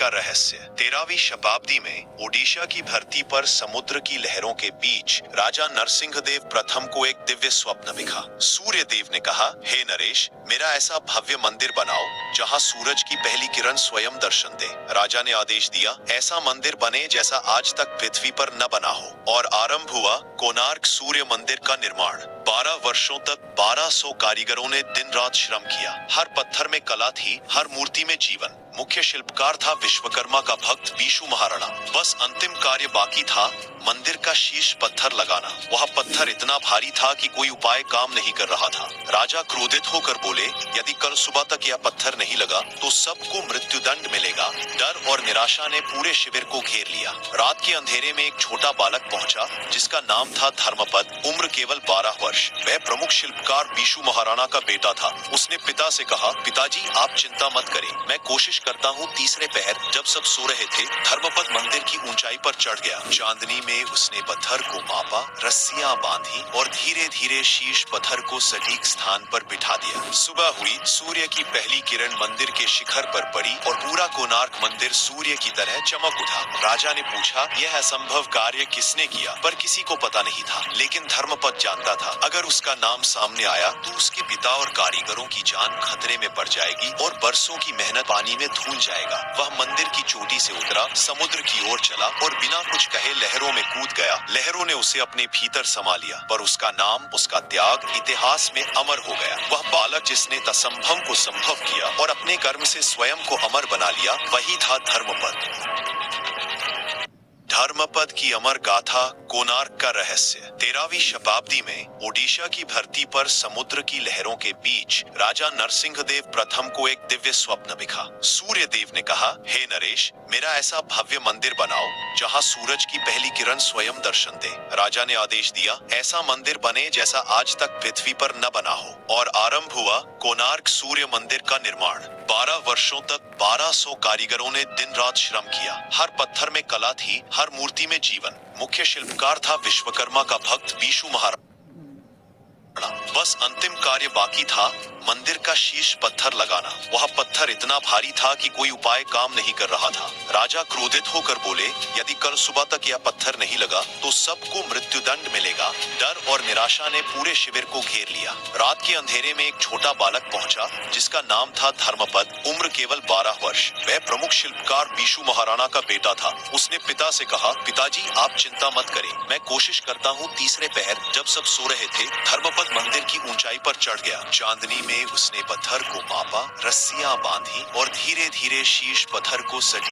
का रहस्य। 13वीं शताब्दी में ओडिशा की धरती पर समुद्र की लहरों के बीच राजा नरसिंहदेव प्रथम को एक दिव्य स्वप्न दिखा। सूर्य देव ने कहा, हे नरेश, मेरा ऐसा भव्य मंदिर बनाओ जहां सूरज की पहली किरण स्वयं दर्शन दे। राजा ने आदेश दिया, ऐसा मंदिर बने जैसा आज तक पृथ्वी पर न बना हो। और आरंभ हुआ कोणार्क सूर्य मंदिर का निर्माण। 12 वर्षों तक 1200 कारीगरों ने दिन रात श्रम किया। हर पत्थर में कला थी, हर मूर्ति में जीवन। मुख्य शिल्पकार था विश्वकर्मा का भक्त बीशु महाराणा। बस अंतिम कार्य बाकी था, मंदिर का शीर्ष पत्थर लगाना। वह पत्थर इतना भारी था कि कोई उपाय काम नहीं कर रहा था। राजा क्रोधित होकर बोले, यदि कल सुबह तक यह पत्थर नहीं लगा तो सबको मृत्युदंड मिलेगा। डर और निराशा ने पूरे शिविर को घेर लिया। रात के अंधेरे में एक छोटा बालक पहुंचा जिसका नाम था धर्मपद। उम्र केवल 12 वर्ष। वह प्रमुख शिल्पकार बीशु महाराणा का बेटा था। उसने पिता से कहा, पिताजी आप चिंता मत करें, मैं कोशिश करता हूँ। तीसरे पहर जब सब सो रहे थे, धर्मपद मंदिर की ऊंचाई पर चढ़ गया। चांदनी में उसने पत्थर को मापा, रस्सियां बांधी और धीरे धीरे शीर्ष पत्थर को सटीक स्थान पर बिठा दिया। सुबह हुई, सूर्य की पहली किरण मंदिर के शिखर पर पड़ी और पूरा कोणार्क मंदिर सूर्य की तरह चमक उठा। राजा ने पूछा, यह असंभव कार्य किसने किया? पर किसी को पता नहीं था। लेकिन धर्मपद जानता था, अगर उसका नाम सामने आया तो उसके पिता और कारीगरों की जान खतरे में पड़ जाएगी और बरसों की मेहनत पानी में धुल जाएगा। वह मंदिर की चोटी से उतरा, समुद्र की ओर चला और बिना कुछ कहे लहरों में कूद गया। लहरों ने उसे अपने भीतर समा लिया, पर उसका नाम, उसका त्याग इतिहास में अमर हो गया। वह बालक जिसने असंभव को संभव किया और अपने कर्म से स्वयं को अमर बना लिया, वही था धर्मपद। धर्मपद की अमर गाथा, कोणार्क का रहस्य। 13वीं शताब्दी में ओडिशा की धरती पर समुद्र की लहरों के बीच राजा नरसिंहदेव प्रथम को एक दिव्य स्वप्न दिखा। सूर्य देव ने कहा, हे नरेश, मेरा ऐसा भव्य मंदिर बनाओ जहां सूरज की पहली किरण स्वयं दर्शन दे। राजा ने आदेश दिया, ऐसा मंदिर बने जैसा आज तक पृथ्वी पर न बना हो। और आरंभ हुआ कोणार्क सूर्य मंदिर का निर्माण। 12 वर्षों तक 1200 कारीगरों ने दिन रात श्रम किया। हर पत्थर में कला थी, हर मूर्ति में जीवन। मुख्य शिल्पकार था विश्वकर्मा का भक्त बीशु महाराणा। बस अंतिम कार्य बाकी था, मंदिर का शीर्ष पत्थर लगाना। वह पत्थर इतना भारी था कि कोई उपाय काम नहीं कर रहा था। राजा क्रोधित होकर बोले, यदि कल सुबह तक यह पत्थर नहीं लगा तो सबको मृत्युदंड मिलेगा। डर और निराशा ने पूरे शिविर को घेर लिया। रात के अंधेरे में एक छोटा बालक पहुंचा जिसका नाम था धर्मपद। उम्र केवल 12 वर्ष। वह प्रमुख शिल्पकार बीशु महाराणा का बेटा था। उसने पिता से कहा, पिताजी आप चिंता मत करें, मैं कोशिश करता हूँ। तीसरे पहर जब सब सो रहे थे, धर्मपद मंदिर की ऊंचाई पर चढ़ गया। चांदनी में उसने पत्थर को मापा, रस्सियां बांधी और धीरे धीरे शीर्ष पत्थर को सटीक